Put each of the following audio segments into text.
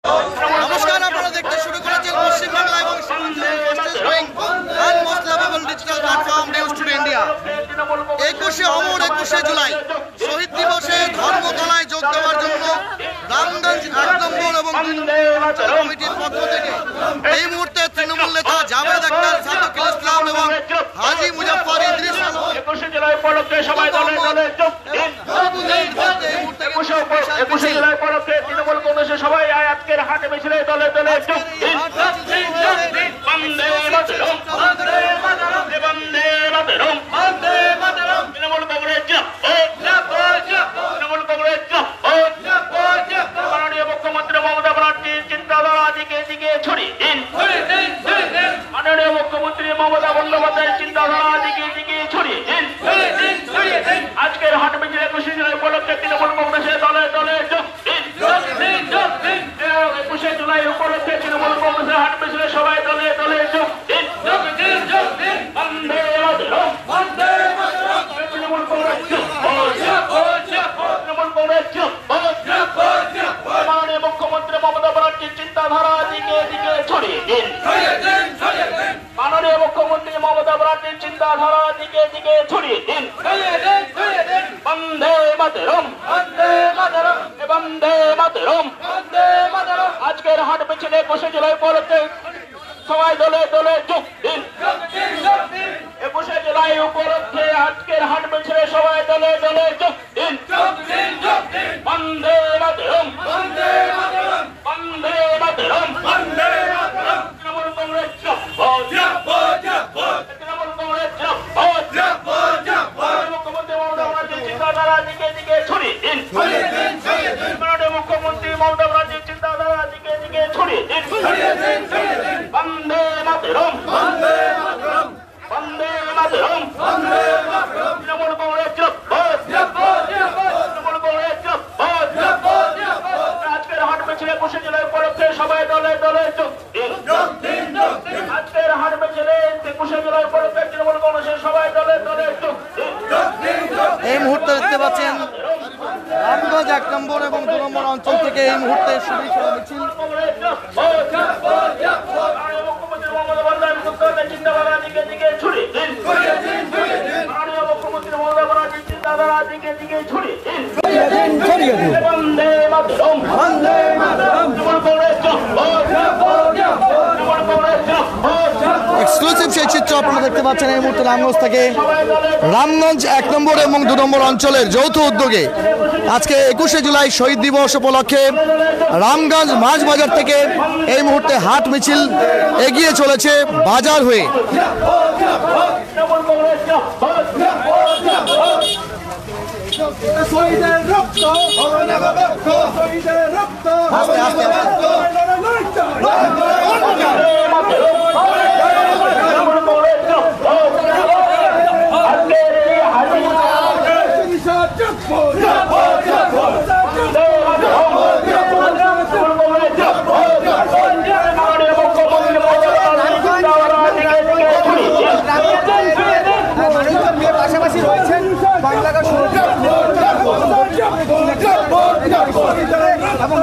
নমস্কার, আপনারা দেখতে শুরু করেছেন পশ্চিমবাংলা এবং digital platform News Today India. 21শে জুলাই শহীদ দিবসে ধর্মতলায় যোগ দেওয়ার জন্য রামগঞ্জ 1 নম্বর এবং 2 নম্বর কমিটির পক্ষ থেকে এই মুহূর্তে তৃণমূল নেতা জাভেদ আখতার, সাদুকুল ইসলাম এবং হাজী মুজাফফর ইদ্রিস 21শে জুলাই উপলক্ষে সবাই দলে দলে যোগ দিন। 21শে জুলাই উপলক্ষে তৃণমূল কংগ্রেসের সবাই আজকের হাট মিছিলে দলে দলে যোগ দিন। বন্দে মাতরম, বন্দে মাতরম, বন্দে মাতরম, বন্দে মাতরম। তৃণমূল কংগ্রেস তৃণমূল কংগ্রেস মাননীয় মুখ্যমন্ত্রী মমতা ব্যানার্জির চিন্তাধারা দিকে দিকে ছড়িয়ে দিন। মাননীয় মুখ্যমন্ত্রী মমতা বন্দ্যোপাধ্যায়ের চিন্তাধারা দিকে দিকে ছড়িয়ে দিন। আজকের হাট মিছিল 21শে জুলাই উপলক্ষে তৃণমূল কংগ্রেসের দলে দলে যোগ দিন। 21শে জুলাই উপলক্ষে তৃণমূল কংগ্রেসের হাট মিছিলে সবাই দলে দলে যোগ দিন। বন্দে মাতরম, বন্দে মাতরম। তৃণমূল কংগ্রেস তৃণমূল কংগ্রেস মাননীয় মুখ্যমন্ত্রী মমতা ব্যানার্জির চিন্তাধারা দিকে দিকে ছড়িয়ে দিন। মাননীয় মুখ্যমন্ত্রী মমতা ব্যানার্জির চিন্তাধারা দিকে দিকে ছড়িয়ে দিন। বন্দে মাতরম, বন্দে মাতরম, বন্দে মাতরম, বন্দে মাতরম। আজকের হাট মিছিলে 21শে জুলাই উপলক্ষে সবাই দলে দলে যোগ দিন। 21শে জুলাই উপলক্ষে আজকের হাট মিছিলে সবাই দলে দলে যোগ দিন। বন্দে মাতরম, বন্দে মাতরম, বন্দে মাতরম, বন্দে মাতরম। তৃণমূল কংগ্রেস তৃণমূল কংগ্রেস মুখ্যমন্ত্রী মমতা ব্যানার্জির চিন্তাধারা দিকে দিকে ছড়িয়ে দিন। মাননীয় মুখ্যমন্ত্রী মমতা ব্যানার্জির চিন্তাধারা দিকে দিকে ছড়িয়ে দিন। বন্দে মাতরম, বন্দে মাতরম, বন্দে মাতরম, বন্দে মাতরম। তৃণমূল কংগ্রেস তৃণমূল কংগ্রেস আজকের হাট মিছিলে 21শে জুলাই উপলক্ষে সবাই দলে দলে যোগ দিন। আজকের হাট মিছিলে 21শে জুলাই উপলক্ষে তৃণমূল কংগ্রেসের সবাই দলে দলে যোগ দিন। এই মুহূর্তে দেখতে পাচ্ছেন রামগঞ্জ 1 নম্বর এবং 2 নম্বর অঞ্চল থেকে এই মুহূর্তে শুরু করা মিছিল। মুখ্যমন্ত্রী মমতা বন্দ্যোপাধ্যায়ের চিন্তাধারা দিকে দিকে ছড়িয়ে দিন। মাননীয় মুখ্যমন্ত্রী মমতা ব্যানার্জির চিন্তাধারা দিকে দিকে ছড়িয়ে দিন। বন্দে মাতরম, বন্দে মাতরম। তৃণমূল কংগ্রেস তৃণমূল কংগ্রেস এক্সক্লুসিভ সেই চিত্র আপনারা দেখতে পাচ্ছেন এই মুহূর্তে রামগঞ্জ থেকে। রামগঞ্জ 1 নম্বর এবং 2 নম্বর অঞ্চলের যৌথ উদ্যোগে আজকে 21শে জুলাই শহীদ দিবস উপলক্ষে রামগঞ্জ মাছ বাজার থেকে এই মুহূর্তে হাট মিছিল এগিয়ে চলেছে বাজার হয়ে। পাশাপাশি রয়েছেন বাংলাদেশ এবং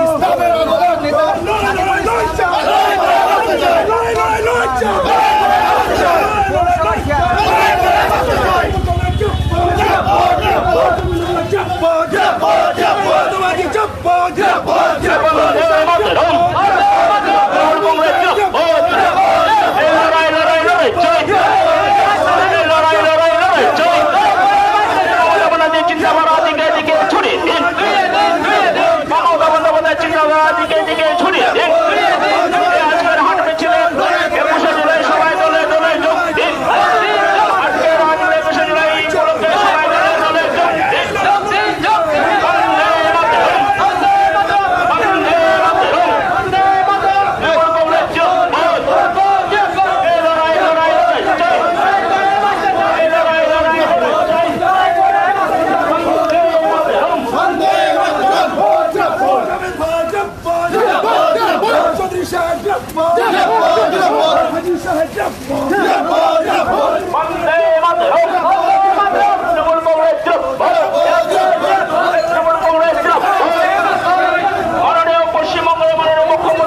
পশ্চিমবঙ্গের মাননীয় মুখ্যমন্ত্রী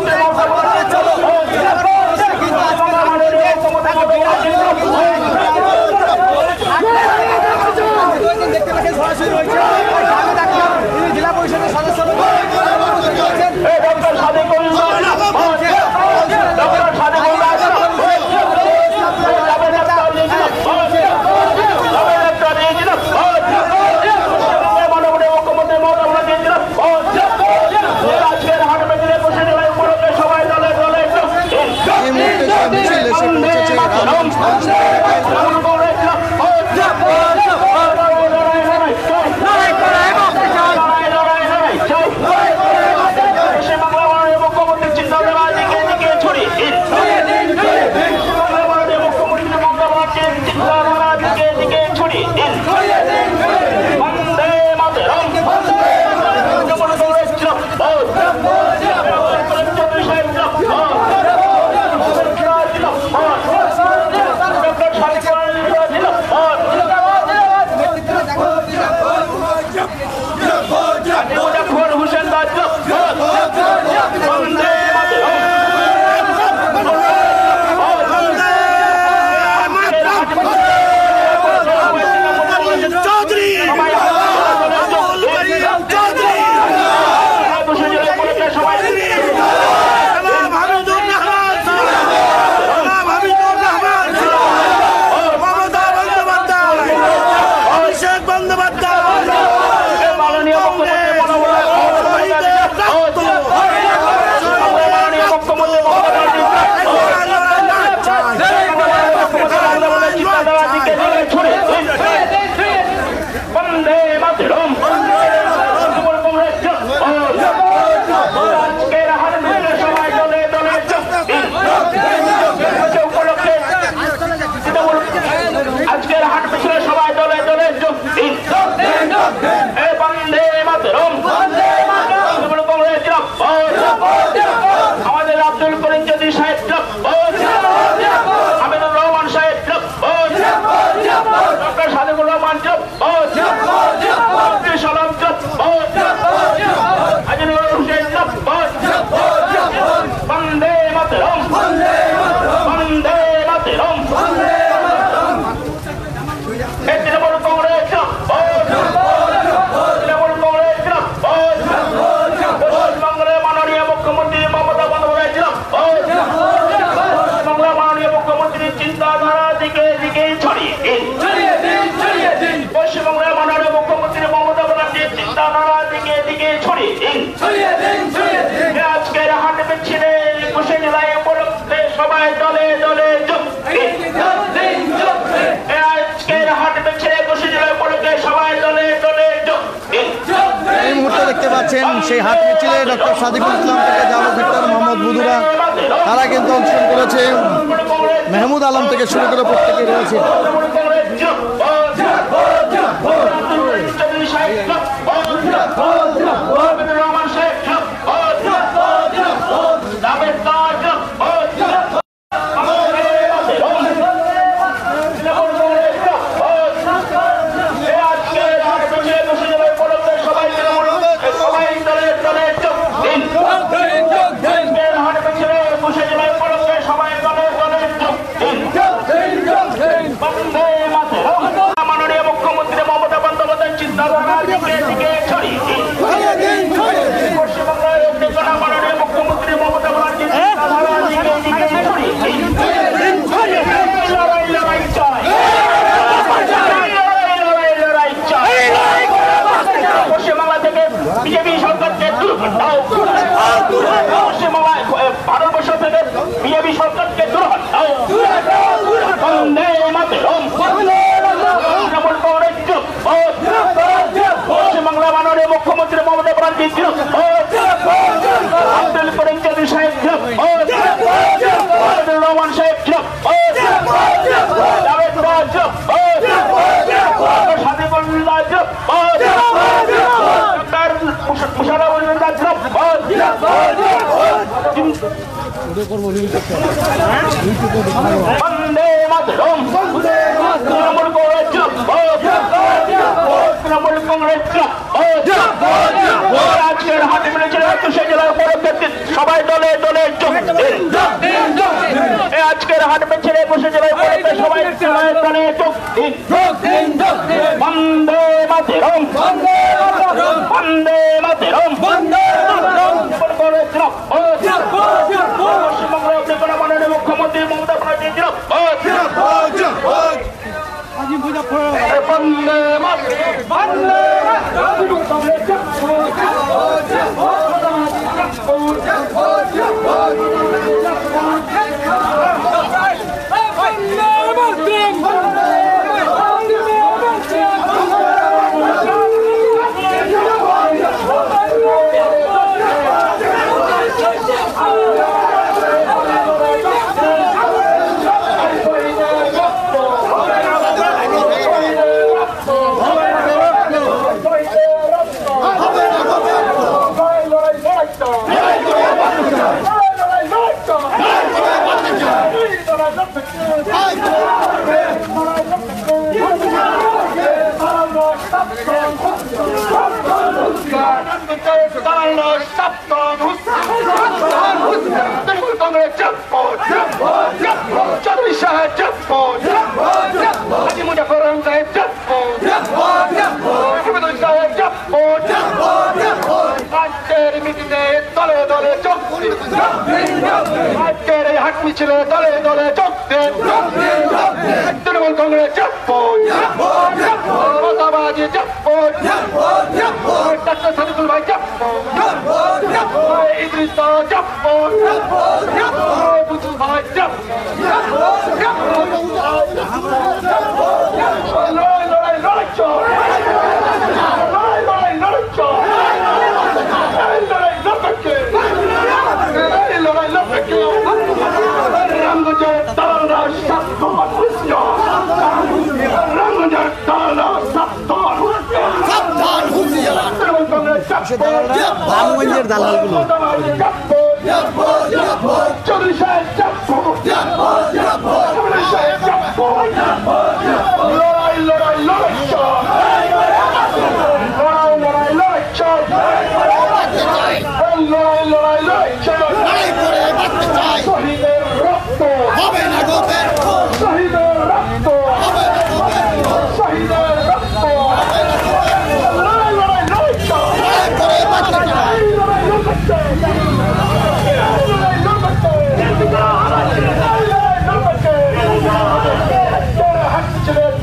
দেখতে পাচ্ছেন সেই হাট মিছিলে ডক্টর সাদিকুল ইসলাম থেকে জামাত ভিক্টর মোহাম্মদ বুধুরা তারা কিন্তু অংশগ্রহণ করেছে। মেহমুদ আলম থেকে শুরু করে প্রত্যেকে রয়েছে। ভারতবর্ষ থেকে বিজেপি সরকারকে দূর হটাও। বন্দে মাতরম। তৃণমূল কংগ্রেস পশ্চিমবাংলা মাননীয় মুখ্যমন্ত্রী মমতা ব্যানার্জি আব্দুল করিম চৌধুরী সাহেব রহমান সাহেব জাভেদ রাজ সাদিকুল্লাহ বন্দে মাতরম। তৃণমূল কংগ্রেস তৃণমূল কংগ্রেস আজকের হাতে মিলেছিল 21 জেলার পরবর্তী সবাই দলে দলে যোগ দিন। আজকের হাট মিছিল 21 জেলার পরবর্তী সবাই দলে যোগ দিন। বন্দে মাতরম। বন্দে মাতরম। পশ্চিমবঙ্গের মাননীয় মুখ্যমন্ত্রী মমতা ব্যানার্জি বন্দে মাতরম। জব্বর চৌধুরী সাহেব জব্বর হাজী মুজাফর রহমান সাহেব জব্বর হামিদুল সাহেব জব্বর আজকের মিটিংয়ে দলে দলে যোগ দিন আজকের এই হাট মিছিলে দলে দলে যোগ দিন তৃণমূল কংগ্রেস জব্বর মমতাবাদী জব্বর ডাক্তার সাদিকুল ভাই জব্বর ইদ্রিস জব্বর বুঝু ভাই লড়াই লড়াই চল লড়াই লড়াই চল লড়াই লড়াই রামগঞ্জের দালালরা সাবধান রামগঞ্জের দালালরা সাবধান রামগঞ্জের দালালগুলো চৌধুরী সাহেব লড়াই লড়াই লড়াই চল লড়াই লড়াই লড়াই চল লড়াই লড়াই লড়াই চল শহীদের রক্ত হবে না গো ব্যর্থ শহীদের রক্ত শহীদের রক্ত লড়াই লড়াই লড়াই চল লড়াই লড়াই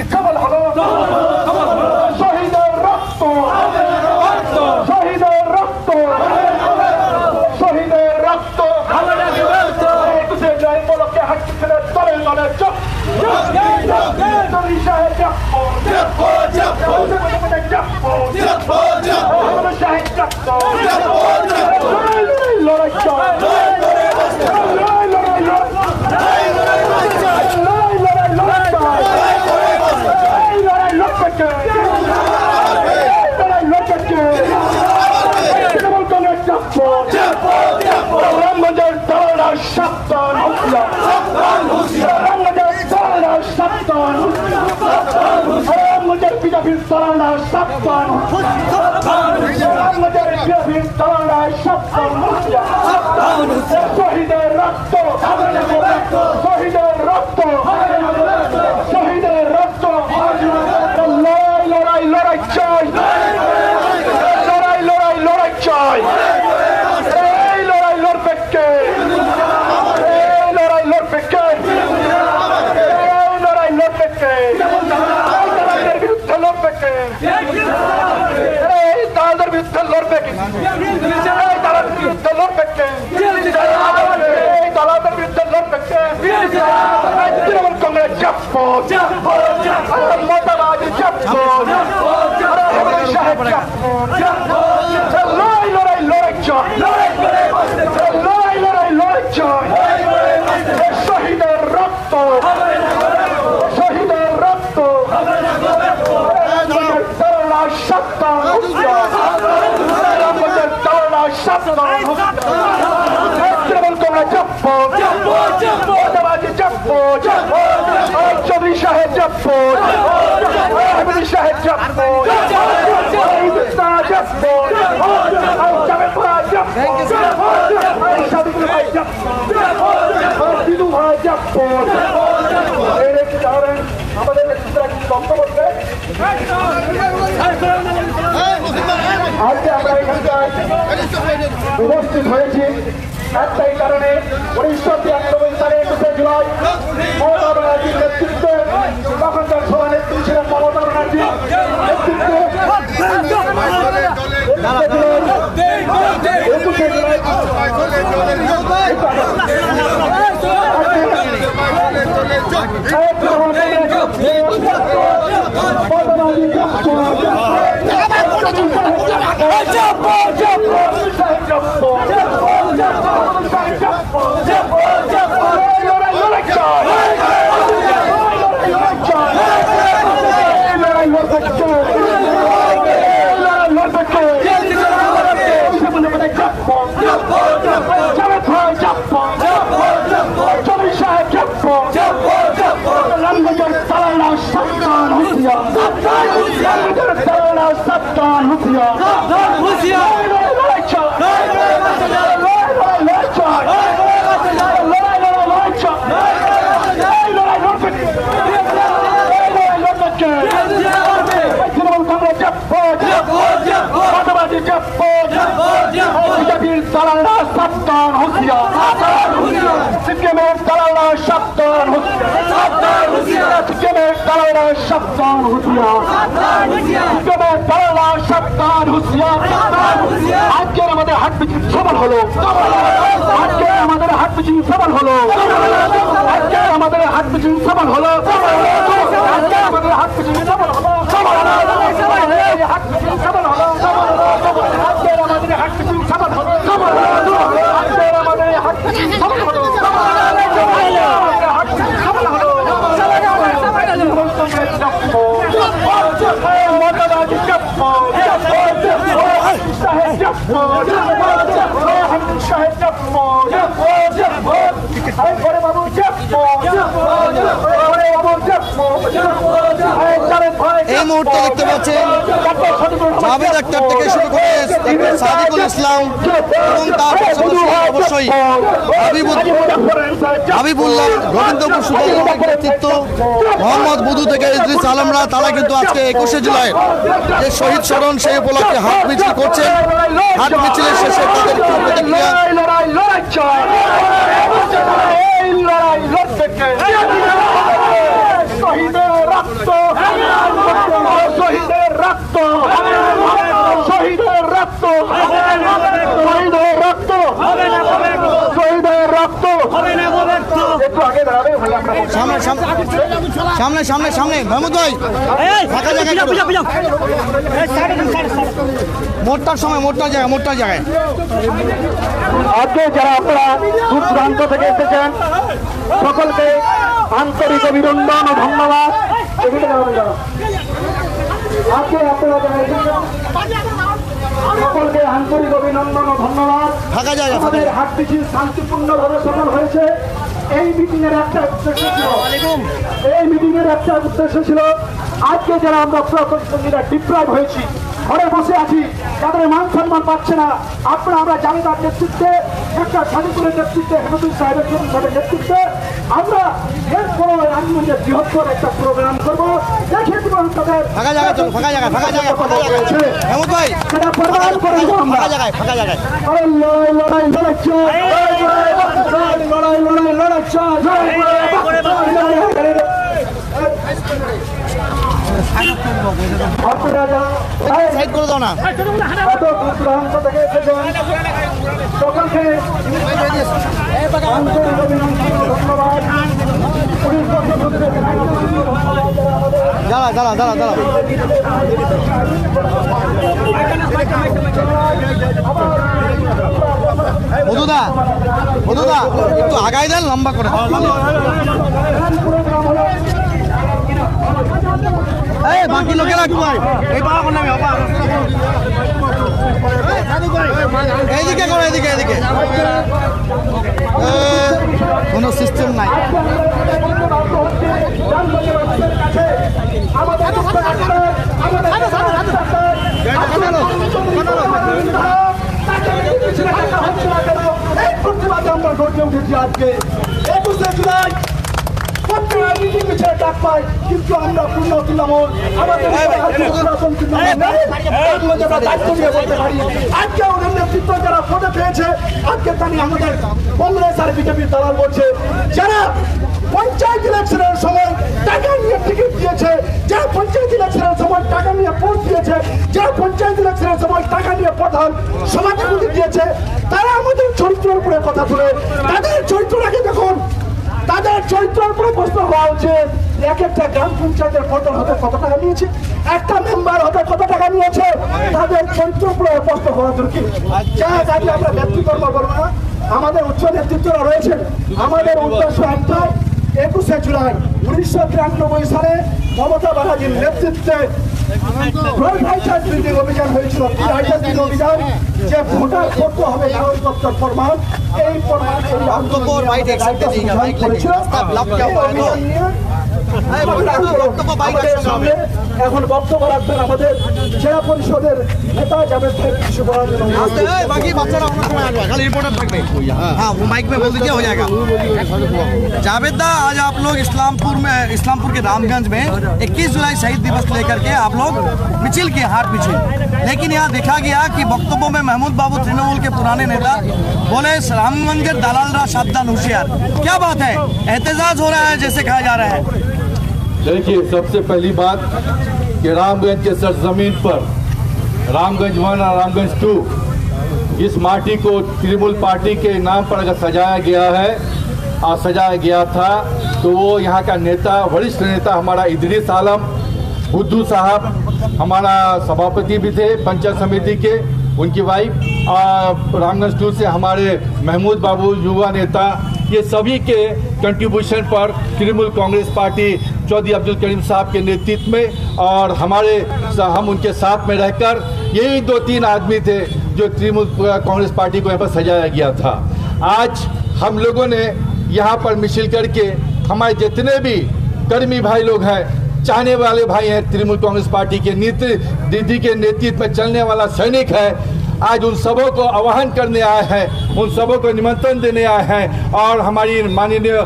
সফল হলো শহীদের রক্ত শহীদের রক্ত শহীদের রক্ত উপলক্ষে হাঁটতে ছেড়ে তলে তলে চোখ লড়াই চল রামগঞ্জের দালালরা সাবধান রামগঞ্জের দালালরা সাবধান রামগঞ্জের বিজেপির দালালরা সাবধান রামগঞ্জের বিজেপির দালালরা সাবধান শহীদের রক্ত শহীদের রক্ত শহীদের রক্ত লড়াই লড়াই লড়াই চাই লড়াই লড়াই লড়াই চাই এই লড়াই লড়বে কে এই লড়াই লড়বে কে এই লড়াই লড়বে কে এই দালালদের বিরুদ্ধে লড়বে কে এই দালালদের বিরুদ্ধে লড়বে কে এই দালালদের বিরুদ্ধে লড়বে কে এই দালালদের বিরুদ্ধে লড়বে কে তৃণমূল কংগ্রেস জব্বর মমতাবাদী জব্বর সাহেব জব্বর লড়াই লড়াই লড়াই চল লড়াই লড়াই লড়াই চল শহীদের রক্ত শহীদের রক্ত দালালরা সাবধান রামগঞ্জের দালালরা সাবধান তৃণমূল কংগ্রেস জব্বর মমতাবাদী জব্বর চৌধুরী সাহেব জব্বর হামিদুল সাহেব জব্বর ইদ্রিস জব্বর জাভেদ ভাই জব্বর সাদিকুল ভাই জব্বর দিদু ভাই জব্বর এই রেখে যাবেন আমাদের নেতৃত্বরা কি বক্তব্য করবে আজকে আমরা এখানটায় উপস্থিত হয়েছি একটাই কারণে 1993 সালে জুলাই মমতা ব্যানার্জির নেতৃত্বে তখনকার সভানেত্রী ছিলেন মমতা ব্যানার্জি নেতৃত্বে 21শে জুলাই আজকের আমাদের হাট মিছিল সফল হলো আজকে আমাদের হাট মিছিল সফল হলো আজকে আমাদের হাট মিছিল সফল হলো আজকে আমাদের হাট মিছিল সফল হলো হাট মিছিল সফল হলো আজকে আমাদের হাট মিছিল সফল হলো আজকে আমাদের হাট মিছিল সফল হলো এই মুহূর্তে দেখতে পাচ্ছেন জাভেদ আক্তার থেকে শুরু করে সাদিকুল ইসলাম এবং তার পাশাপাশি অবশ্যই হাবিবুল্লাহ রবীন্দ্রপুর সুদলের নেতৃত্ব মোহাম্মদ বুধু থেকে ইদ্রিস আলমরা তারা কিন্তু আজকে 21শে জুলাই যে শহীদ স্মরণ সেই উপলক্ষে হাট মিছিল করছেন। হাট মিছিলের শেষে তাদের কি প্রতিক্রিয়া শহীদের রক্ত শহীদের রক্ত শহীদের রক্ত শহীদের রক্ত শহীদের রক্ত একটু আগে দাঁড়াবে সামনে সামনে সামনে সামনে মাহমুদ ভাই ফাঁকা জায়গায় মোটটার সময় মোটটার জায়গায় আজকে যারা আপনারা দূর দূরান্ত থেকে এসেছেন সকলকে আন্তরিক অভিনন্দন ও ধন্যবাদ। আজকে আপনারা যারা এসেছেন সকলকে আন্তরিক অভিনন্দন ও ধন্যবাদ। ফাঁকা জায়গা আমাদের হাট মিছিল শান্তিপূর্ণভাবে সফল হয়েছে। এই মিটিং এর একটা উদ্দেশ্য ছিল আজকে যারা আমরা প্রতিবন্ধীরা ডিপ্রাইভ হয়েছি, ঘরে বসে আছি, তাদের মান সম্মান পাচ্ছে না, আমরা জামিদার নেতৃত্বে একটা সাদিকুলের নেতৃত্বে হেমতুল সাহেবের নেতৃত্বে আমরা এরপর রাজনীতির বৃহত্তর একটা প্রোগ্রাম করবো। দেখে তাদের হেমন্ত ভাই সেটা প্রমাণ করে দেবো আমরা। ফাঁকা জায়গায় সাইড করে দাও না। এত দূর দূরান্ত থেকে এসেছেন সকলকে আন্তরিক অভিনন্দন ও ধন্যবাদ। দাঁড়া মধুদা একটু আগাই দেন লম্বা করে। বাকি লোকেরা এইদিকে করো এদিকে কোনো সিস্টেম নাই। আজকে 21শে জুলাই ডাক পাই, কিন্তু আমরা পূর্ণ তৃণমূল আমাদের পুরাতন তৃণমূল নেই। আমরা দায়িত্ব নিয়ে বলতে পারি আজকে ওদের নেতৃত্ব যারা পদে পেয়েছে, আজকে তা নিয়ে আমাদের কংগ্রেস আর বিজেপির দালাল বলছে যারা পঞ্চায়েত ইলেকশনের সময় টাকা নিয়ে টিকিট দিয়েছে, যারা পঞ্চায়েত ইলেকশনের সময় টাকা নিয়ে ভোট দিয়েছে, যারা পঞ্চায়েত ইলেকশনের সময় টাকা নিয়ে প্রধান সমাজসমিতি দিয়েছে, তারা আমাদের চরিত্রের উপরে কথা তুলে তাদের চরিত্রটাকে দেখুন, তাদের চরিত্রের উপরে প্রশ্ন হওয়া উচিত। এক একটা গ্রাম পঞ্চায়েতের প্রধান হতে কত টাকা নিয়েছে, একটা মেম্বার হতে কত টাকা নিয়েছে, তাদের চরিত্রের উপরে প্রশ্ন হওয়া দরকার। যা আজকে আমরা ব্যক্তিকর্ম করবো না, আমাদের উচ্চ নেতৃত্বরা রয়েছেন। আমাদের উদ্দেশ্য একটাই, 21শে জুলাই 1993 সালে মমতা ব্যানার্জির নেতৃত্বে অভিযান হয়েছিল। অভিযান যে ভোটার করতে হবে কাগজপত্র প্রমাণ, এই প্রমাণ এখন বক্তব্য রাখবেন আমাদের জেলা পরিষদের নেতা জাভেদ ভাই। কিছু বলার জন্য जावेद दा, आज आप लोग इस्लामपुर के रामगंज में 21 जुलाई शहीद दिवस लेकर के आप लोग मिचिल के हाट मिचिल, लेकिन यहाँ देखा गया कि वक्तव्यों में महमूद बाबू तृणमूल के पुराने नेता बोले रामगंज दालालरा सावधान होशियार। क्या बात है, एहतजाज हो रहा है जैसे कहा जा रहा है? देखिए, सबसे पहली बात कि रामगंज के सरजमीन पर रामगंज 1 और रामगंज 2 इस माटी को तृणमूल पार्टी के नाम पर अगर सजाया गया है और सजाया गया था, तो वो यहाँ का नेता, वरिष्ठ नेता हमारा इदरीस आलम बुद्धू साहब, हमारा सभापति भी थे पंचायत समिति के, उनकी वाइफ, रामगंज 2 से हमारे महमूद बाबू युवा नेता, ये सभी के कंट्रीब्यूशन पर तृणमूल कांग्रेस पार्टी चौधरी अब्दुल करीम साहब के नेतृत्व में और हम उनके साथ में रहकर, यही 2-3 आदमी थे जो तृणमूल कांग्रेस पार्टी को यहाँ पर सजाया गया था। आज हम लोगों ने यहाँ पर मिशिल करके हमारे जितने भी कर्मी भाई लोग हैं, चाहने वाले भाई हैं, तृणमूल कांग्रेस पार्टी के दीदी के नेतृत्व में चलने वाला सैनिक है, आज उन सबों को आह्वान करने आए हैं, उन सबों को निमंत्रण देने आए हैं। और हमारी माननीय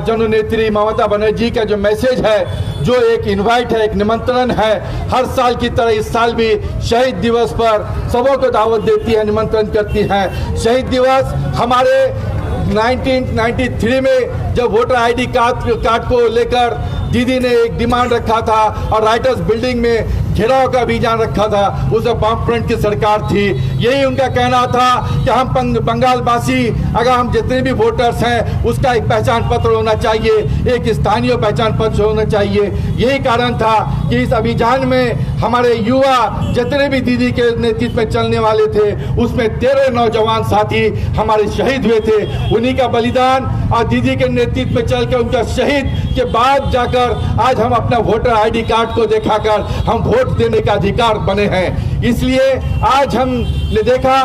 जननेत्री ममता बनर्जी का जो मैसेज है, जो एक इनवाइट है, एक निमंत्रण है, हर साल की तरह इस साल भी शहीद दिवस पर सबों को दावत देती है, निमंत्रण करती हैं। शहीद दिवस हमारे 1993 में जब वोटर आईडी कार्ड को लेकर दीदी ने एक डिमांड रखा था और राइटर्स बिल्डिंग में घेराव का अभियान रखा था, उस वामफ्रंट की सरकार थी। यही उनका कहना था कि हम बंगाल वासी, अगर हम जितने भी वोटर्स हैं, उसका एक पहचान पत्र होना चाहिए, एक स्थानीय पहचान पत्र होना चाहिए। यही कारण था कि इस अभियान में हमारे युवा जितने भी दीदी के नेतृत्व में चलने वाले थे, उसमें 13 नौजवान साथी हमारे शहीद हुए थे। उन्हीं का बलिदान और दीदी के नेतृत्व में चलकर उनका शहीद के बाद जाकर आज हम अपना वोटर आईडी कार्ड को दिखाकर हम वोट देने का अधिकार बने हैं। इसलिए आज हमने देखा,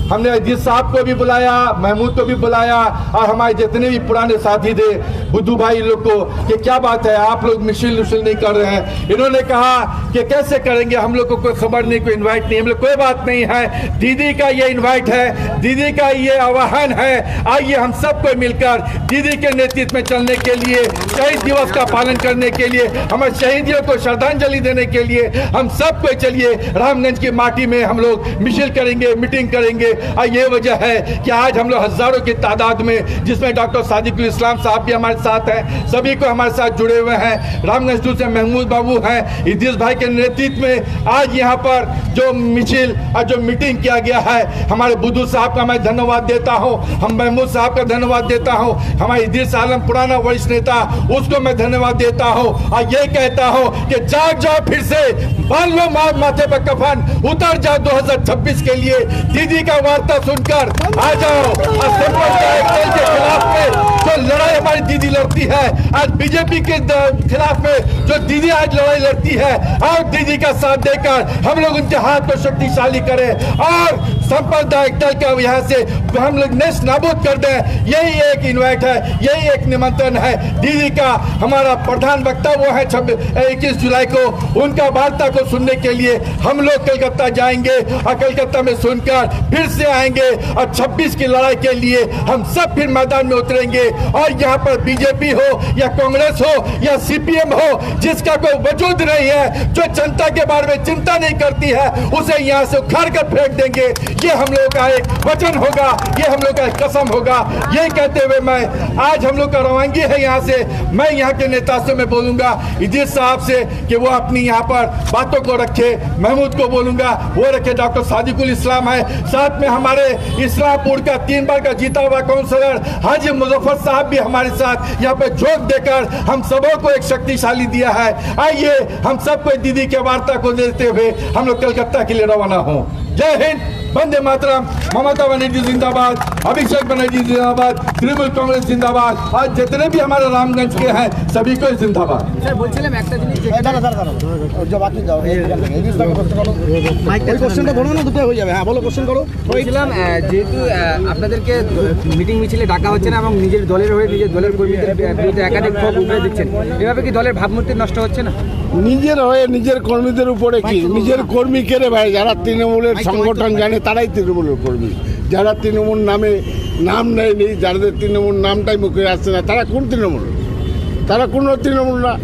हमने अजीत साहब को भी बुलाया, महमूद को भी बुलाया और हमारे जितने भी पुराने साथी थे बुद्धू भाई लोग को कि क्या बात है, आप लोग मिशिल नहीं कर रहे हैं। इन्होंने कहा कि कैसे करेंगे, हम लोग को कोई खबर नहीं, कोई इनवाइट नहीं। हम लोग कोई बात नहीं है, दीदी का ये इनवाइट है, दीदी का ये आह्वान है, आइए हम सबको मिलकर दीदी के नेतृत्व में चलने के लिए, शहीद दिवस का पालन करने के लिए, हमारे शहीदियों को श्रद्धांजलि देने के लिए हम सबको चलिए रामगंज की माटी में हम लोग मिशिल करेंगे, मीटिंग करेंगे। और ये वजह है कि आज हम लोग हजारों की तादाद में, जिसमें डॉक्टर सादिकुल इस्लाम साहब भी हमारे साथ हैं, सभी को हमारे साथ जुड़े हुए हैं। रामगंज 2 से महमूद बाबू हैं, इदरीस भाई के नेतृत्व में आज यहाँ पर जो मिचिल और जो मीटिंग किया गया है, हमारे बुद्धू साहब का मैं धन्यवाद देता हूँ, हम महमूद साहब का धन्यवाद देता हूँ, हमारे इदरीस आलम पुराना वरिष्ठ नेता, उसको मैं धन्यवाद देता हूँ। और ये कहता हूँ कि जाग जाओ, फिर से बांध लो माथे पर कफन, उतर जाओ 2026 के लिए। दीदी का वार्ता सुनकर आ जाओ। के खिलाफ में जो लड़ाई हमारी दीदी लड़ती है, आज बीजेपी के खिलाफ में जो दीदी आज लड़ाई लड़ती है, और दीदी का साथ देकर हम लोग उनके हाथ को शक्तिशाली करें और सांप्रदायिक दल का यहाँ से हम लोग नेश नाबूद कर दें, यही एक इन्वाइट है, यही एक निमंत्रण है। दीदी का हमारा प्रधान वक्ता वो है 21 जुलाई को, उनका वार्ता को सुनने के लिए हम लोग कलकत्ता जाएंगे और कलकत्ता में सुनकर फिर से आएंगे और 26 की लड़ाई के लिए हम सब फिर मैदान में उतरेंगे। और यहाँ पर बीजेपी हो या कांग्रेस हो या सीपीएम हो, जिसका कोई वजूद नहीं है, जो जनता के बारे में चिंता नहीं करती है, उसे यहाँ से उखाड़ कर फेंक देंगे। ये हम लोग का एक वचन होगा, ये हम लोग का एक कसम होगा। ये कहते हुए मैं आज हम लोग का रवानगी है यहाँ से, मैं यहाँ के नेता से मैं बोलूंगा इद्रिस साहब से कि वो अपनी यहाँ पर बातों को रखे, महमूद को बोलूंगा वो रखे, डॉक्टर सादिकुल इस्लाम है साथ में, हमारे इस्लामपुर का 3 बार का जीता हुआ काउंसलर हाजी मुजफ्फर साहब भी हमारे साथ यहाँ पे जोक देकर हम सबों को एक शक्तिशाली दिया है। आइए हम सबको दीदी के वार्ता को देते हुए हम लोग कलकत्ता के लिए रवाना हों। जय हिंद, वंदे मातरम, ममता बनर्जी जिंदाबाद, अभिषेक बनर्जी जिंदाबाद, तृणमूल कांग्रेस जिंदाबाद, आज जितने भी हमारे रामगंज के हैं सभी को जिंदाबाद। স্যার বলছিলাম একটা জিনিস কোশ্চেনটা ধরো না, দুটো হয়ে যাবে। হ্যাঁ বলো, কোশ্চেন করো। বলছিলাম যেহেতু আপনাদেরকে মিটিং মিছিলে ডাকা হচ্ছে না এবং নিজের দলের হয়ে নিজের দলের কর্মীদের বিরুদ্ধে একাধিক ক্ষোভ উঠে দিচ্ছেন, এভাবে কি দলের ভাবমূর্তি নষ্ট হচ্ছে না? নিজের হয়ে নিজের কর্মীদের উপরে কি, নিজের কর্মী কেড়ে ভাই, যারা তৃণমূলের সংগঠন জানে তারাই তৃণমূলের কর্মী, যারা তৃণমূল নামে নাম নেয়নি, যাদের তৃণমূল নামটাই মুখে আসছে না, তারা কোন তৃণমূল? তারা কোনো তৃণমূল না।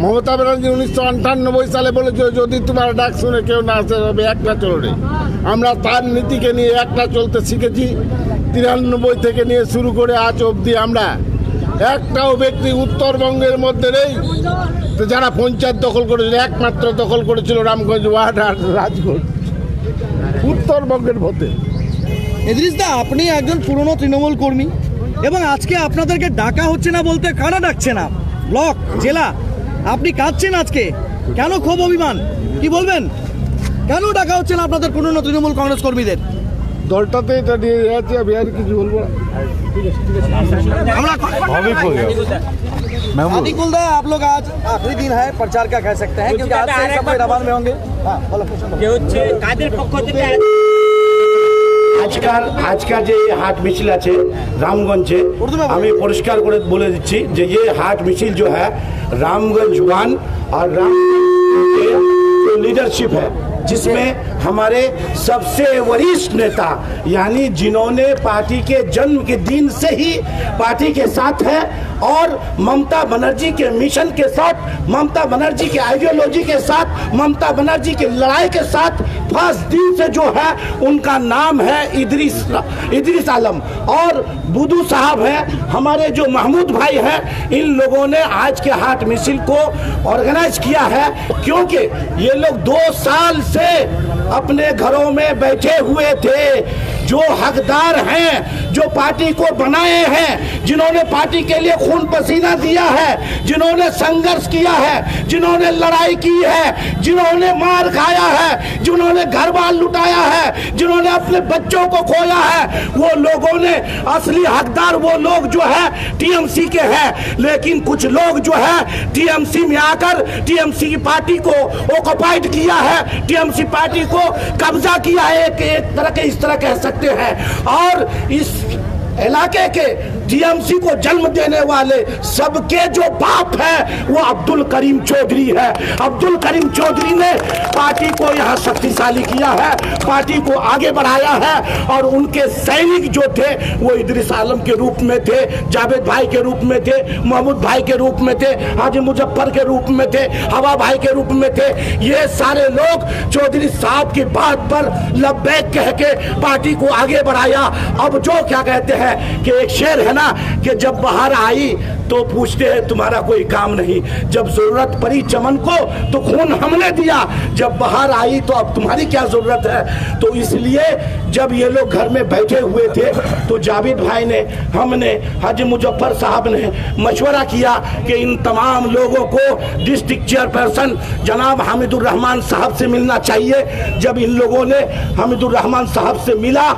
মমতা ব্যানার্জি 1998 সালে বলেছে যদি তোমার ডাক শুনে কেউ না আসে তবে একটা চলবে। আমরা তার নীতিকে নিয়ে একটা চলতে শিখেছি। 93 থেকে নিয়ে শুরু করে আজ অবধি আমরা একটাও ব্যক্তি উত্তরবঙ্গের মধ্যে নেই তো যারা পঞ্চায়েত দখল করেছিল, একমাত্র দখল করেছিল রামগঞ্জ ওয়ার্ড আর রাজগঞ্জ উত্তরবঙ্গের মধ্যে। ইদ্রিস দা, আপনি একজন পুরনো তৃণমূল কর্মী এবং আজকে আপনাদেরকে ডাকা হচ্ছে না বলতে কারা ডাকছে না? ব্লক, জেলা, আপনি কাঁদছেন আজকে, কেন ক্ষোভ অভিমান কি বলবেন? কেন ডাকা হচ্ছে না আপনাদের পুরনো তৃণমূল কংগ্রেস কর্মীদের? দলটাতে এটা নিয়ে যাচ্ছে, আমি আর কিছু বলবো না। सादिकुल दा, आप लोग आज आखिरी दिन है प्रचार का कह सकते हैं क्योंकि आज से सब रवान में होंगे। हाँ, बोलो, আজকাল যে হাট মিছিল আছে রামগঞ্জে, আমি পরিষ্কার করে বলে দিচ্ছি যে ये हाट मिছিল जो है रामगंज 1 और रामगंज के जो लीडरशिप है जिसमें हमारे सबसे वरिष्ठ नेता यानी जिन्होंने पार्टी के जन्म के दिन से ही पार्टी के साथ है और ममता बनर्जी के मिशन के साथ, ममता बनर्जी के आइडियोलॉजी के साथ, ममता बनर्जी की लड़ाई के साथ फर्स्ट दिन से जो है उनका नाम है इद्रिस आलम और बुद्धू साहब है, हमारे जो महमूद भाई हैं। इन लोगों ने आज के हाट मिছিল को ऑर्गेनाइज किया है क्योंकि ये लोग 2 साल से अपने घरों में बैठे हुए थे। जो हकदार हैं, जो पार्टी को बनाए हैं, जिन्होंने पार्टी के लिए खून पसीना दिया है, जिन्होंने संघर्ष किया है, जिन्होंने लड़ाई की है, जिन्होंने मार खाया है, जिन्होंने घर बार लुटाया है, जिन्होंने अपने बच्चों को खोया है, वो लोगों ने असली हकदार वो लोग जो है टीएमसी के हैं। लेकिन कुछ लोग जो है टीएमसी में आकर टीएमसी की पार्टी को ऑक्युपाइड किया है, टीएमसी पार्टी को कब्जा किया है, एक तरह के इस तरह कह सकते हैं। और इस इलाके के टीएमसी को जन्म देने वाले सबके जो बाप है वो अब्दुल करीम चौधरी है। अब्दुल करीम चौधरी ने पार्टी को यहाँ शक्तिशाली किया है, पार्टी को आगे बढ़ाया है और उनके सैनिक जो थे वो इद्रिस आलम के रूप में थे, जावेद भाई के रूप में थे, महमूद भाई के रूप में थे, हाजी मुजफ्फर के रूप में थे, हवा भाई के रूप में थे। ये सारे लोग चौधरी साहब की बात पर लब्बैक कह के पार्टी को आगे बढ़ाया। अब जो क्या कहते हैं कि एक शेर है ना कि जब बाहर आई तो पूछते हैं तुम्हारा कोई काम नहीं, जब जरूरत पड़ी चमन को तो खून हमने दिया, जब बाहर आई तो अब तुम्हारी क्या जरूरत है। तो इसलिए जब ये लोग घर में बैठे हुए थे तो जावेद भाई ने, हमने, हाजी मुजफ्फर साहब ने मशवरा किया कि इन तमाम लोगों को डिस्ट्रिक्ट चेयरपर्सन जनाब हामिदुर रहमान साहब से मिलना चाहिए। जब इन लोगों ने हामिदुर रहमान साहब से मिला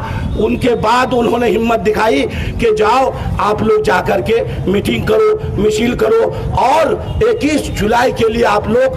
उनके बाद उन्होंने हिम्मत दिखाई कि जाओ आप लोग जाकर के मीटिंग करो, मिছিল करो और 21 जुलाई के लिए आप लोग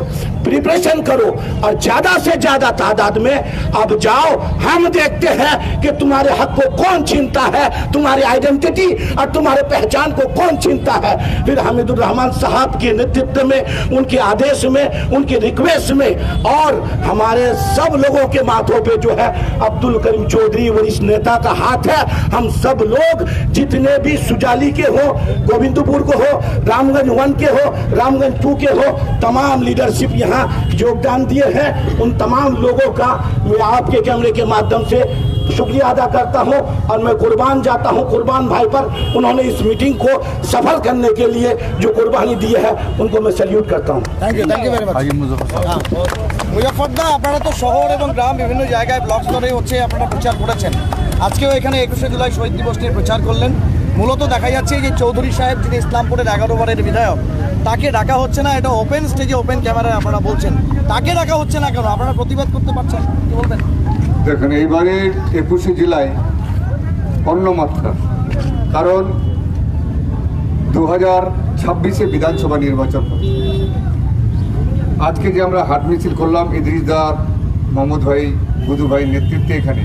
प्रिपरेशन करो और ज्यादा से ज्यादा तादाद में अब जाओ। हम देखते हैं कि तुम्हारे हक को कौन छीनता है, तुम्हारी आइडेंटिटी और तुम्हारे पहचान को कौन छीनता है। फिर हामिदुर रहमान साहब के नेतृत्व में, उनके आदेश में, उनके रिक्वेस्ट में और हमारे सब लोगों के माथों पे जो है अब्दुल करीम चौधरी वरिष्ठ नेता का हाथ है। हम सब लोग जितने भी सुजाली के हो, गोविंदपुर को हो, रामगंज 1 के हो, रामगंज 2 के हो, तमाम लीडरशिप यहाँ योगदान दिए हैं। उन तमाम लोगों का मैं आपके कैमरे के माध्यम से शुक्रिया अदा करता हूं और मैं कुर्बान जाता हूं कुर्बान भाई पर। उन्होंने इस मीटिंग को सफल करने के लिए जो कुर्बानी दी है उनको मैं सैल्यूट करता हूं। Thank you very much. মুজফ্ফরদা, আপনারা তো শহর এবং গ্রাম বিভিন্ন জায়গায় ব্লক স্তরে হচ্ছে আপনারা প্রচার করেছেন, আজকেও এখানে 21শে জুলাই শহীদ দিবস নিয়ে প্রচার করলেন। মূলত দেখা যাচ্ছে যে চৌধুরী সাহেব যিনি ইসলামপুরের 11 বারের বিধায়ক, তাকে ডাকা হচ্ছে না। এটা ওপেন স্টেজে ওপেন ক্যামেরায় আপনারা বলছেন, তাকে ডাকা হচ্ছে না কেন? আপনারা প্রতিবাদ করতে পারছেন, কি বলবেন? দেখেন, এইবারে 21শে জুলাই অন্য মাত্রা, কারণ 2026-এ বিধানসভা নির্বাচন। আজকে যে আমরা হাট মিছিল করলাম ইদ্রিসদার, মোহাম্মদ ভাই, বুধু ভাইয়ের নেতৃত্বে, এখানে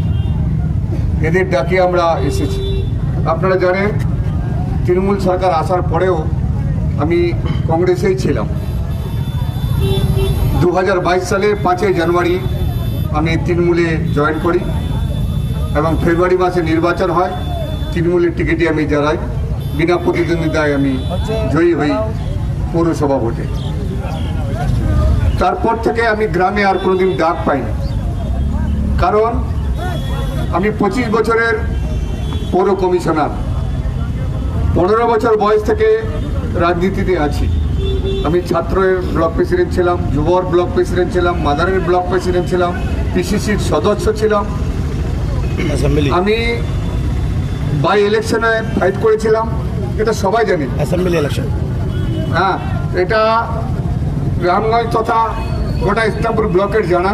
এদের ডাকে আমরা এসেছি। আপনারা জানেন তৃণমূল সরকার আসার পরেও আমি কংগ্রেসেই ছিলাম। 2022 সালে 5 জানুয়ারি আমি তৃণমূলে জয়েন করি এবং ফেব্রুয়ারি মাসে নির্বাচন হয়। তৃণমূলের টিকিটে আমি দাঁড়াই, বিনা প্রতিদ্বন্দ্বিতায় আমি জয়ী হই পৌরসভা ভোটে। তারপর থেকে আমি গ্রামে আর কোনোদিন ডাক পাইনি, কারণ আমি 25 বছরের পৌর কমিশনার, 15 বছর বয়স থেকে রাজনীতিতে আছি। আমি ছাত্রের ব্লক প্রেসিডেন্ট ছিলাম, যুবর ব্লক প্রেসিডেন্ট ছিলাম, মাদারের ব্লক প্রেসিডেন্ট ছিলাম, পিসিসির সদস্য ছিলাম। আমি বাই ইলেকশনে ফাইট করেছিলাম, এটা সবাই জানি। অ্যাসেম্বলি ইলেকশন, হ্যাঁ, এটা রামগঞ্জ তথা গোটা ইসলামপুর ব্লকের জানা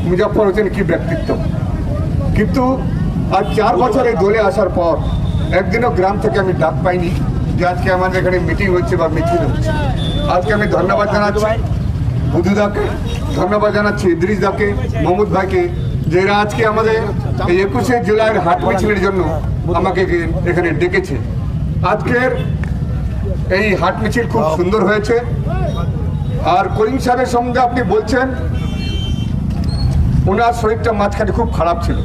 মুজফ্ফর হোসেন কি ব্যক্তিত্ব। কিন্তু আজ 4 বছর এই দলে আসার পর একদিনও গ্রাম থেকে আমি ডাক পাইনি যে আজকে আমাদের এখানে মিটিং হচ্ছে বা মিছিল হচ্ছে। আজকে আমি ধন্যবাদ জানাচ্ছি বুধুদাকে, ধন্যবাদ জানাচ্ছি ইদ্রিস দাকে, মোহাম্মদ ভাইকে, যে এরা আজকে আমাদের এই 21শে জুলাইয়ের হাট মিছিলের জন্য আমাকে এখানে ডেকেছে। আজকের এই হাট মিছিল খুব সুন্দর হয়েছে। আর করিম সাহেবের সম্বন্ধে আপনি বলছেন, ওনার শরীরটা মাঝখানে খুব খারাপ ছিল,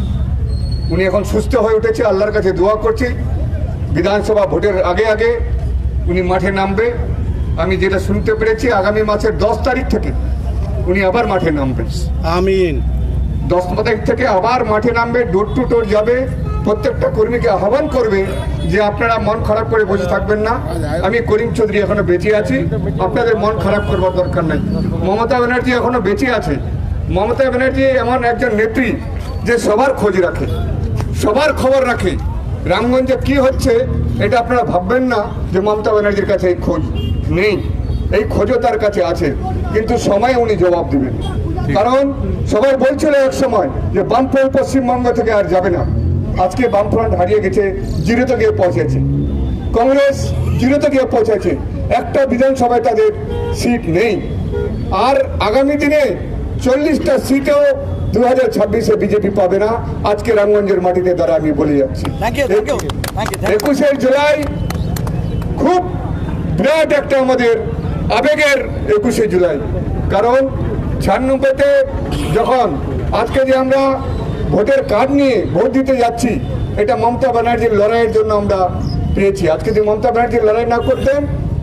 উনি এখন সুস্থ হয়ে উঠেছে, আল্লাহর কাছে দোয়া করছি বিধানসভা ভোটের আগে আগে উনি মাঠে নামবে। আমি যেটা শুনতে পেরেছি আগামী মাসের 10 তারিখ থেকে উনি আবার মাঠে নামবেন। আমিন। 10 তারিখ থেকে আবার মাঠে নামবে, ডোর টু ডোর যাবে, প্রত্যেকটা কর্মীকে আহ্বান করবে যে আপনারা মন খারাপ করে বসে থাকবেন না, আমি করিম চৌধুরী এখনো বেঁচে আছি, আপনাদের মন খারাপ করবার দরকার নাই। মমতা ব্যানার্জি এখনো বেঁচে আছে। মমতা ব্যানার্জি এমন একজন নেত্রী যে সবার খোঁজ রাখে, সবার খবর রাখে। রামগঞ্জে কি হচ্ছে এটা আপনারা ভাববেন না যে মমতা ব্যানার্জির কাছে এই খোঁজ নেই, এই খোঁজও তার কাছে আছে, কিন্তু সময় উনি জবাব দেবেন। কারণ সবাই বলছিল এক সময় যে বামফ্রন্ট পশ্চিমবঙ্গ থেকে আর যাবে না। আজকে বামফ্রন্ট হারিয়ে গেছে, জিরোতে গিয়ে পৌঁছেছে। কংগ্রেস জিরোতে গিয়ে পৌঁছেছে, একটা বিধানসভায় তাদের সিট নেই। আর আগামী দিনে 40টা সিটও 2026-এ বিজেপি পাবে না। আজকে রামগঞ্জের মাটিতে দ্বারা আমি বলে যাচ্ছি। 21শে জুলাই খুব বিরাট একটা আমাদের আবেগের 21শে জুলাই, কারণ 96-তে যখন আজকে যে আমরা ভোটের কার্ড নিয়ে ভোট দিতে যাচ্ছি, এটা মমতা ব্যানার্জির লড়াইয়ের জন্য আমরা পেয়েছি। আজকে যদি মমতা ব্যানার্জির লড়াই না করতেন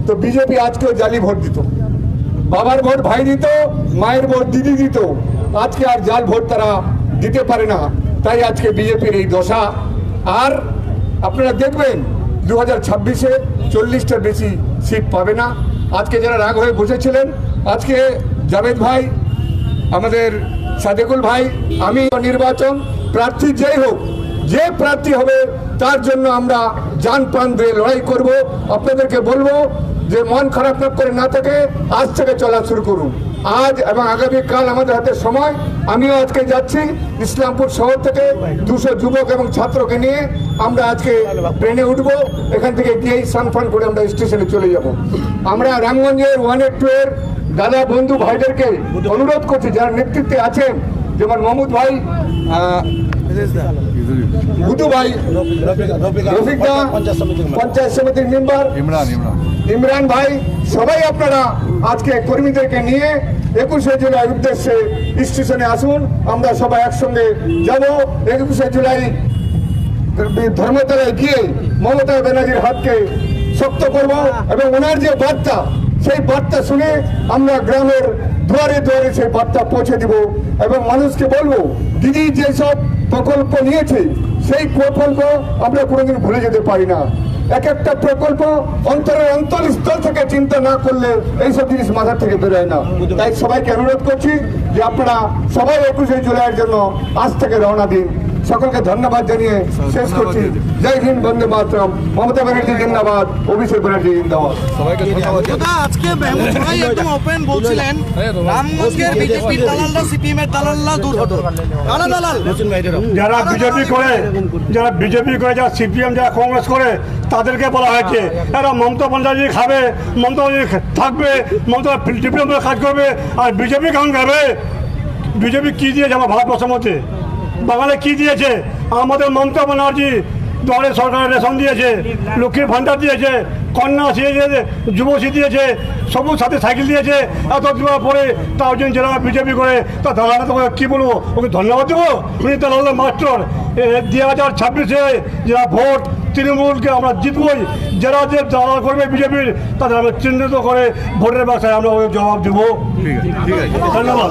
তো বিজেপি আজকেও জালি ভোট দিত, বাবার ভোট ভাই দিত, মায়ের ভোট দিদি দিত। আজকে আর জাল ভোট তারা দিতে পারে না, তাই আজকে বিজেপির এই দশা। আর আপনারা দেখবেন 2026-এ 40টার বেশি সিট পাবে না। আজকে যারা রাগ হয়ে বসেছিলেন, আজকে জাভেদ ভাই, আমাদের সাদেকুল ভাই, আমি নির্বাচন প্রার্থী যেই হোক, যে প্রার্থী হবে তার জন্য আমরা জান প্রাণ দিয়ে লড়াই করব। আপনাদেরকে বলবো যে মন খারাপ না করে না থাকে আজ থেকে চলা শুরু করুন। আজ এবং আগামীকাল আমাদের হাতে সময়। আমিও আজকে যাচ্ছি ইসলামপুর শহর থেকে 200 যুবক এবং ছাত্রকে নিয়ে আমরা আজকে ট্রেনে উঠবো। এখান থেকে গিয়েই স্নান করে আমরা স্টেশনে চলে যাব। আমরা রামগঞ্জের 1 এর 2 এর দাদা বন্ধু ভাইদেরকে অনুরোধ করছি, যারা নেতৃত্বে আছেন, যেমন মাহমুদ ভাই, বুধু ভাই, রফিক দা, পঞ্চায়েত সমিতির মেম্বার ইমরান ভাই, সবাই আপনারা আজকে কর্মীদেরকে নিয়ে 21শে জুলাই উদ্দেশ্যে স্টেশনে আসুন। আমরা সবাই একসঙ্গে যাব। 21শে জুলাই ধর্মতলায় গিয়ে মমতা ব্যানার্জির হাতকে শক্ত করব এবং ওনার যে বার্তা, সেই বার্তা শুনে আমরা গ্রামের দুয়ারে দুয়ারে সেই বার্তা পৌঁছে দিব এবং মানুষকে বলবো দিদি যেসব প্রকল্প নিয়েছে সেই প্রকল্প আমরা কোনোদিন ভুলে যেতে পারি না। এক একটা প্রকল্প অন্তরস্থল থেকে চিন্তা না করলে এইসব জিনিস মাথা থেকে বেরোয় না। তাই সবাইকে অনুরোধ করছি যে আপনারা সবাই 21শে জুলাইয়ের জন্য আজ থেকে রওনা দিন। সকলকে ধন্যবাদ জানিয়ে শেষ করছি। জয় হিন্দ, বন্দে মাতরম। মমতা ব্যানার্জি জিন্দাবাদ, অভিষেক ব্যানার্জি জিন্দাবাদ। আজকে মেহমুদ ভাই একদম ওপেন বলছিলেন রামগঞ্জের বিজেপির দালালরা সিপিএম এর দালালরা দূর হতো। কারা দালাল? যারা বিজেপি করে, যারা সিপিএম, যারা কংগ্রেস করে, তাদেরকে বলা হয়েছে এরা মমতা ব্যানার্জি খাবে, মমতা ব্যানার্জি থাকবে, মমতা ডিপ্লোমা কাজ করবে, আর বিজেপি কারণ খাবে। বিজেপি কী দিয়েছে আমার ভারতবর্ষের মধ্যে? বাঙালি কী দিয়েছে? আমাদের মমতা ব্যানার্জি দলে সরকারের রেশন দিয়েছে, লক্ষ্মীর ভাণ্ডার দিয়েছে, কন্যা দিয়েছে, যুবশ্রী দিয়েছে, সবুজ সাথে সাইকেল দিয়েছে। এত দেওয়ার পরে তার জন্য যারা বিজেপি করে তা দালালটা তোকে কী বলবো? ওকে ধন্যবাদ দেবো? উনি দালাল মাস্টার। 2026-এ যারা ভোট তৃণমূলকে আমরা জিতবই। যারা যে দালাল করবে বিজেপির, তাদের আমরা চিহ্নিত করে ভোটের বাসায় আমরা ওই জবাব দেবো। ধন্যবাদ।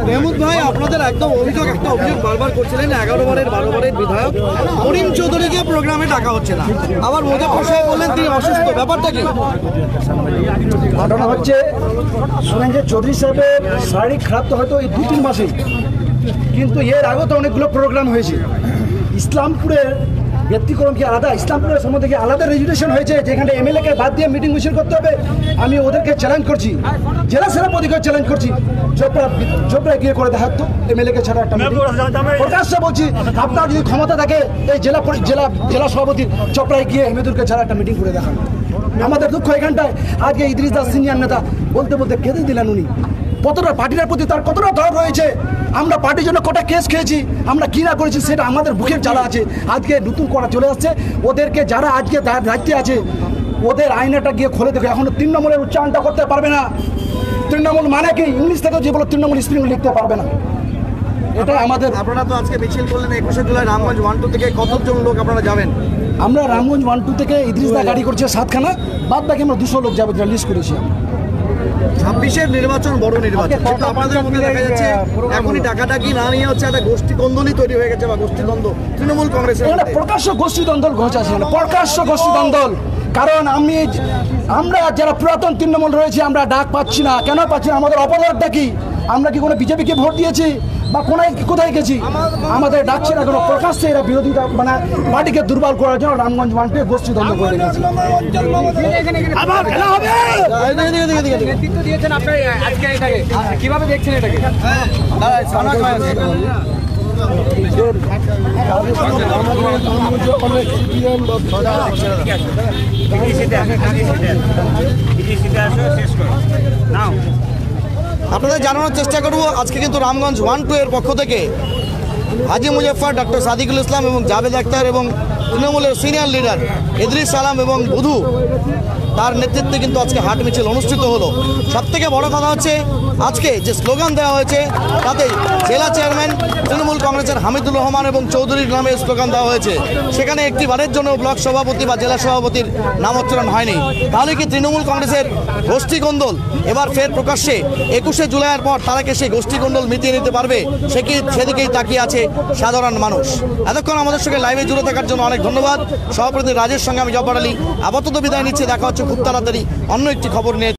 মেহমুদ ভাই, আপনাদের একদম অভিযোগ বারবার করছিলেন 11 বারের 12 বারের বিধায়ক করিম চৌধুরীকে প্রোগ্রামে ডাকা হচ্ছে না। আবার মুজফ্ফর সাহেব বললেন তিনি অসুস্থ। ব্যাপারটা কি? ঘটনা হচ্ছে, শুনেন যে চৌধুরী সাহেবের শারীরিক খারাপ তো হয়তো এই 2-3 মাসেই, কিন্তু এর আগেও তো অনেকগুলো প্রোগ্রাম হয়েছে। ইসলামপুরের ব্যক্তিক্রম কি আলাদা? ইসলামপুরের সম্বন্ধে কি আলাদা রেজুলেশন হয়েছে যেখানে এমএলএকে বাদ দিয়ে মিটিং মিছিল করতে হবে? আমি ওদেরকে চ্যালেঞ্জ করছি, জেলা সেনাপতিকে চ্যালেঞ্জ করছি, চোপড়া গিয়ে করে দেখাতো এমএলএকে ছাড়া একটা মিটিং। প্রকাশ্যে বলছি, আপনার যদি ক্ষমতা থাকে এই জেলা সভাপতি চোপড়ায় গিয়ে হেমেদুরকে ছাড়া একটা মিটিং করে দেখান। আমাদের দুঃখ এখানটায়, আজকে ইদ্রিস দাস সিনিয়র নেতা বলতে বলতে কেঁদে দিলেন। উনি কতটা পার্টির প্রতি তার কতটা দরদ রয়েছে। আমরা পার্টির জন্য কটা কেস খেয়েছি, আমরা কি না করেছি সেটা আমাদের বুকের জ্বালা আছে। আজকে নতুন করা চলে আসছে, ওদেরকে যারা আজকে দায়িত্বে আছে ওদের আইনাটা গিয়ে খুলে দেখো। এখনো তৃণমূলের উচ্চারণটা করতে পারবে না। তৃণমূল মানে কি? ইংলিশ থেকে যে বলো তৃণমূল স্প্রিং লিখতে পারবে না। এটা আমাদের। আপনারা তো আজকে মিছিল করলেন 21শে জুলাই রামগঞ্জ 1-2 থেকে। কতজন লোক আপনারা যাবেন? আমরা রামগঞ্জ 1-2 থেকে ইদ্রিস দা গাড়ি করছে 7খানা, বাদ বাকি আমরা 200 লোক যাবে, লিস্ট করেছি। 26-এর নির্বাচন বড় নির্বাচন, কিন্তু আপনাদের মধ্যে দেখা যাচ্ছে এখনই টাকাটাকি না নিয়ে হচ্ছে একটা গোষ্ঠী দ্বন্দ্বই তৈরি হয়ে গেছে, বা গোষ্ঠী দ্বন্দ্ব তৃণমূল কংগ্রেসের মধ্যে। প্রকাশ্য গোষ্ঠী দ্বন্দ্ব ঘটেছে, প্রকাশ্য গোষ্ঠী দ্বন্দ্ব। কারণ আমরা যারা পুরাতন তৃণমূল রয়েছে আমরা ডাক পাচ্ছি না। কেন পাচ্ছি না? আমাদের অপরাধটা কি? আমরা কি কোনো বিজেপিকে ভোট দিয়েছি বা কোথায় গেছি? আমাদের ডাকছে না কোনো। প্রকাশ্যে এরা বিরোধিতা মানে পার্টিকে দুর্বল করার জন্য রামগঞ্জ 1-2 গোষ্ঠী দ্বন্দ্ব করে রেখেছে। নেতৃত্ব দিয়েছেন আপনার আজকে, এটাকে কিভাবে দেখছেন? এটাকে আপনাদের জানানোর চেষ্টা করব, আজকে কিন্তু রামগঞ্জ 1-2 এর পক্ষ থেকে হাজি মুজফ্ফর, ডক্টর সাদিকুল ইসলাম এবং জাভেদ আখতার এবং তৃণমূলের সিনিয়র লিডার ইদ্রিস সালাম এবং বুধু তার নেতৃত্বে কিন্তু আজকে হাট মিছিল অনুষ্ঠিত হলো। সবথেকে বড় কথা হচ্ছে আজকে যে স্লোগান দেওয়া হয়েছে তাতে জেলা চেয়ারম্যান তৃণমূল কংগ্রেসের হামিদুর রহমান এবং চৌধুরীর নামে স্লোগান দেওয়া হয়েছে। সেখানে একটি বারের জন্য ব্লক সভাপতি বা জেলা সভাপতির নামোচ্চারণ হয়নি। তাহলে কি তৃণমূল কংগ্রেসের গোষ্ঠী কোন্দল এবার ফের প্রকাশ্যে 21শে জুলাইয়ের পর তারা কি সেই গোষ্ঠী কোন্দল মিটিয়ে নিতে পারবে? সেদিকেই তাকিয়ে আছে সাধারণ মানুষ। এতক্ষণ আমাদের সঙ্গে লাইভে জুড়ে থাকার জন্য অনেক ধন্যবাদ। সভাপতি রাজের সঙ্গে আমি জব্বার আলী আপাতত বিদায় নিচ্ছি। দেখা হচ্ছে খুব তাড়াতাড়ি অন্য একটি খবর নিয়ে।